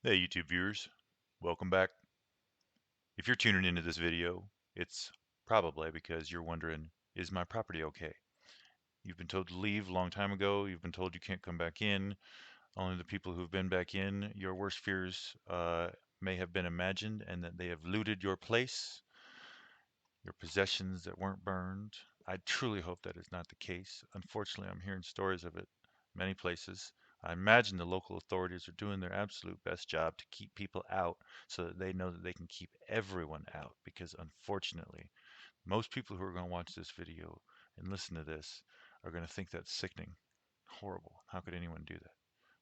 Hey YouTube viewers, welcome back. If you're tuning into this video, it's probably because you're wondering, is my property okay? You've been told to leave a long time ago, you've been told you can't come back in. Only the people who've been back in, your worst fears may have been imagined, and that they have looted your place, your possessions that weren't burned. I truly hope that is not the case. Unfortunately, I'm hearing stories of it many places. I imagine the local authorities are doing their absolute best job to keep people out so that they know that they can keep everyone out, because unfortunately, most people who are going to watch this video and listen to this are going to think that's sickening, horrible. How could anyone do that?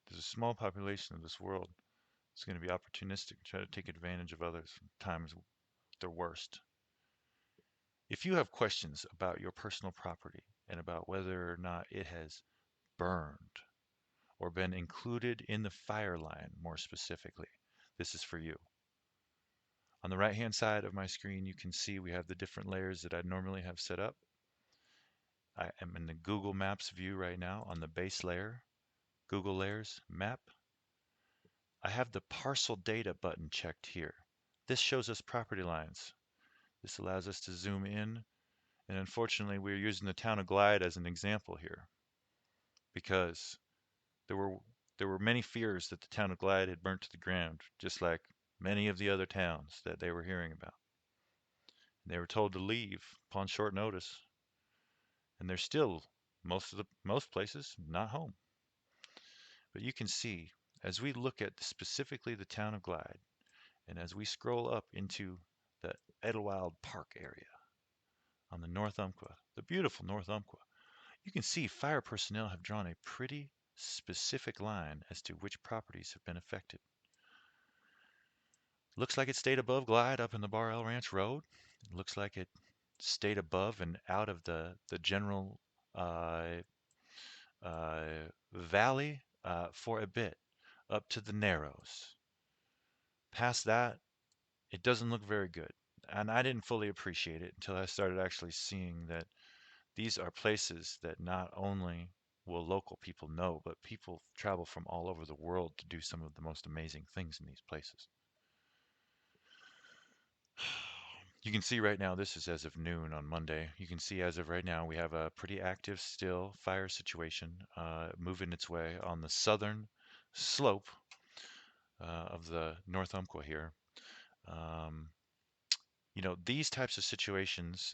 There's a small population of this world that's going to be opportunistic and try to take advantage of others times their worst. If you have questions about your personal property and about whether or not it has burned or been included in the fire line, more specifically, this is for you. On the right-hand side of my screen, you can see we have the different layers that I normally have set up. I am in the Google Maps view right now on the base layer, Google Layers Map. I have the Parcel Data button checked here. This shows us property lines. This allows us to zoom in. And unfortunately, we're using the town of Glide as an example here because there were there were many fears that the town of Glide had burnt to the ground, just like many of the other towns that they were hearing about. And they were told to leave upon short notice, and they're still most places not home. But you can see as we look at specifically the town of Glide, and as we scroll up into the Idlewild Park area on the North Umpqua, the beautiful North Umpqua, you can see fire personnel have drawn a pretty specific line as to which properties have been affected. Looks like it stayed above Glide up in the Bar L Ranch Road. It looks like it stayed above and out of the general uh, valley for a bit, up to the Narrows. Past that, it doesn't look very good. And I didn't fully appreciate it until I started actually seeing that these are places that not only will local people know, but people travel from all over the world to do some of the most amazing things in these places. You can see right now, this is as of noon on Monday. You can see as of right now, we have a pretty active still fire situation moving its way on the southern slope of the North Umpqua here. Um, these types of situations,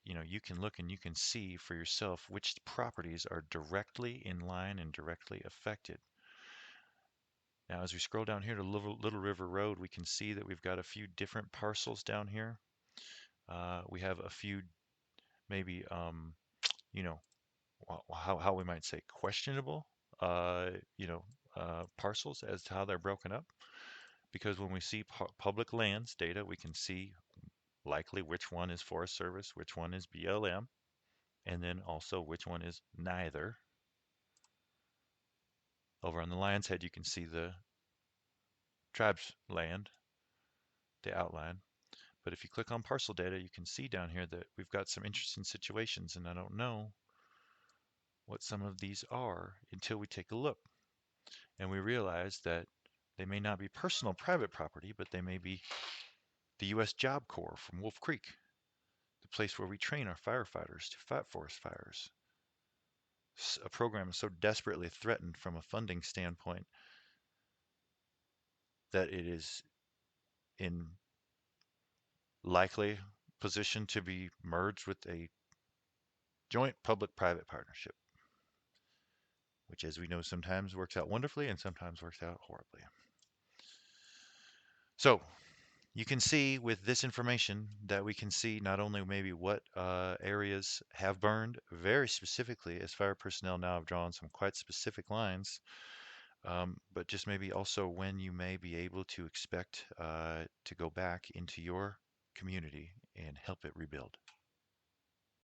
you can look and you can see for yourself which properties are directly in line and directly affected. Now, as we scroll down here to Little River Road, we can see that we've got a few different parcels down here. We have a few maybe, you know, how we might say questionable, uh, you know, parcels as to how they're broken up. Because when we see public lands data, we can see likely which one is Forest Service, which one is BLM, and then also which one is neither. Over on the Lion's Head, you can see the tribe's land, the outline. But if you click on parcel data, you can see down here that we've got some interesting situations, and I don't know what some of these are until we take a look. And we realize that they may not be personal private property, but they may be the U.S. Job Corps from Wolf Creek, the place where we train our firefighters to fight forest fires. A program so desperately threatened from a funding standpoint that it is in likely position to be merged with a joint public-private partnership, which, as we know, sometimes works out wonderfully and sometimes works out horribly. So you can see with this information that we can see not only maybe what areas have burned very specifically, as fire personnel now have drawn some quite specific lines, but just maybe also when you may be able to expect to go back into your community and help it rebuild.